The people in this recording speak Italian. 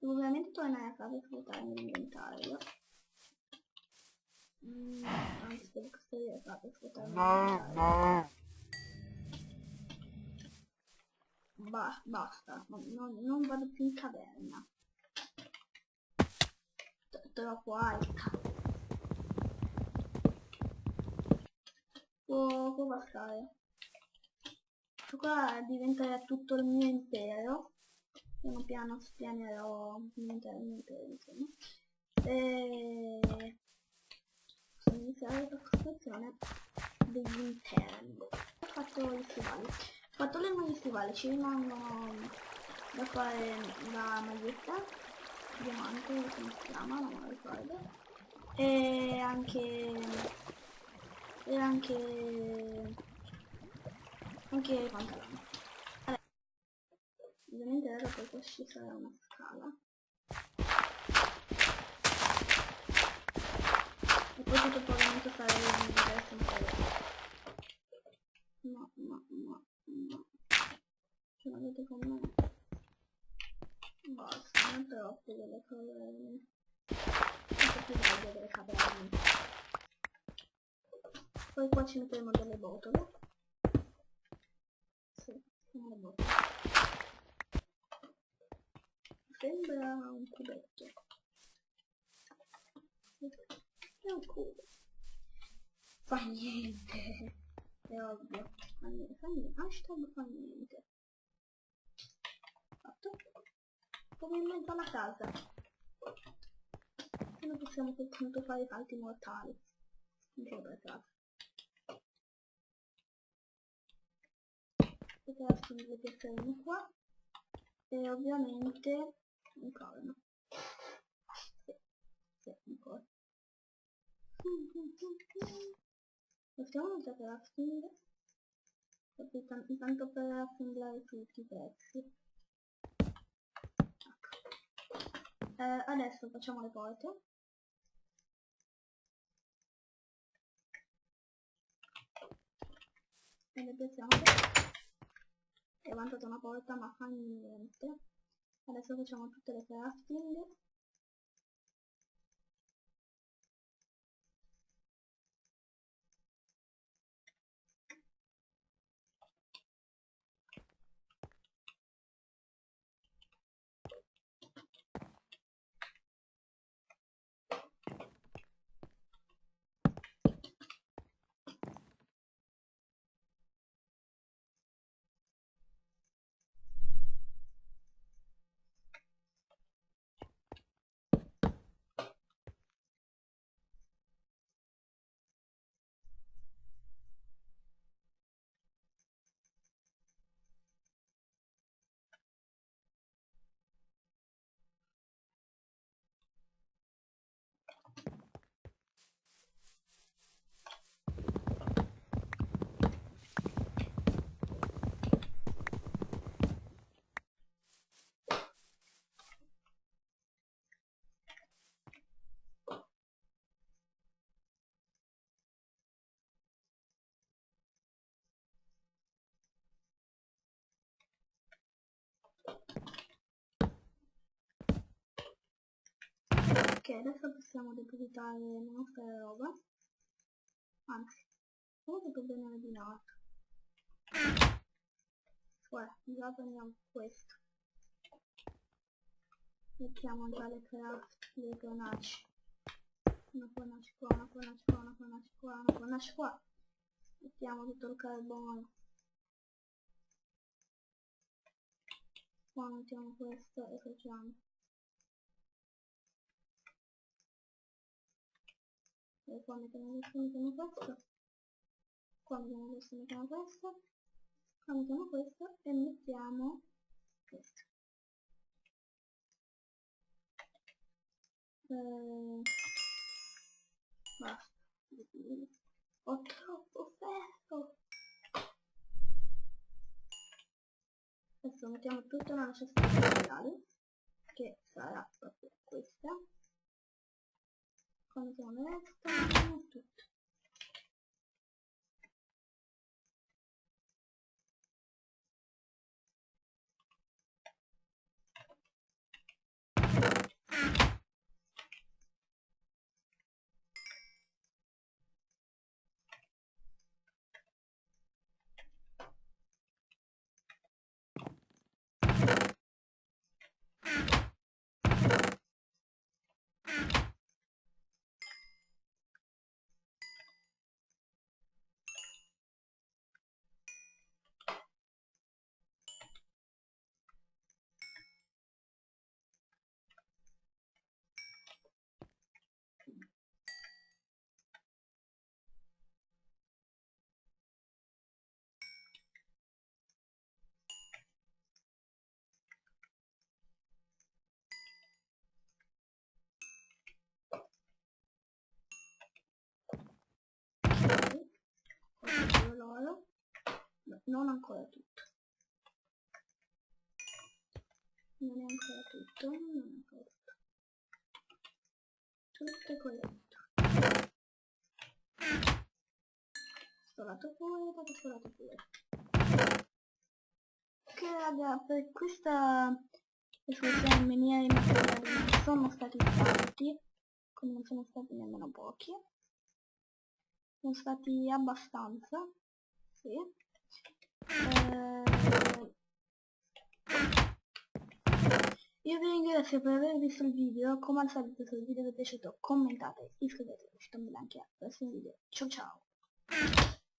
Ovviamente tornare a casa e svuotare l'inventario. Anzi, devo costruire a casa e svuotare l'inventario. Basta, non vado più in caverna. Troppo alta. Può bastare. Qua diventerà tutto il mio impero. Piano piano spianerò l'intero impero, insomma. E posso iniziare la costruzione degli interni. Ho fatto gli stivali. Ho fatto le maglie stivali, ci rimangono da fare la maglietta diamante, come si chiama, non me lo ricordo. E anche i pantaloni. Ovviamente adesso poi ci sarà una scala. E poi tutto il pavimento sarà in diversi materiali. No. Ce l'avete con me? Basta, non troppo delle caverne. Non più bello delle caverne. Poi qua ci metteremo delle botole. Sì, sono le botole. Sembra un cubetto. È un cubo. Fa niente. È ovvio. Fa niente. Hashtag fa niente. Fatto. Come in mezzo alla casa. E noi possiamo soltanto fare salti mortali. In sopra la casa. Perché adesso le piaceremo qua. E ovviamente incorno. Sì, ancora. Facciamo già crafting. Intanto per assemblare tutti i pezzi. Ecco. Adesso facciamo le porte. E le piazziamo così. È avanzata una porta ma fa niente. Adesso facciamo tutte le crafting. Ok, adesso possiamo depositare le nostre roba. Anzi, come che bene di notte. Già prendiamo questo. Mettiamo già le fornaci. Una fornace qua, una fornace qua, una fornace qua, una fornace qua. Mettiamo tutto il carbone. Qua mettiamo questo e facciamo. E qua mettiamo questo. Qua mettiamo questo, mettiamo questo. Qua mettiamo questo e mettiamo questo. Basta. Ho troppo ferro. Adesso mettiamo tutta la nostra strada materiale, che sarà proprio questa. Qua mettiamo il resto, tutto. non ancora tutto. Non è ancora tutto, non è ancora tutto. Tutto è corretto. Questo lato pure, questo lato pure. Ok raga, per questa risoluzione i miei materiali non sono stati tanti, come non sono stati nemmeno pochi. Sono stati abbastanza, sì. Io vi ringrazio per aver visto il video, come al solito se il video vi è piaciuto commentate, iscrivetevi, ci vediamo anche al prossimo video. Ciao ciao!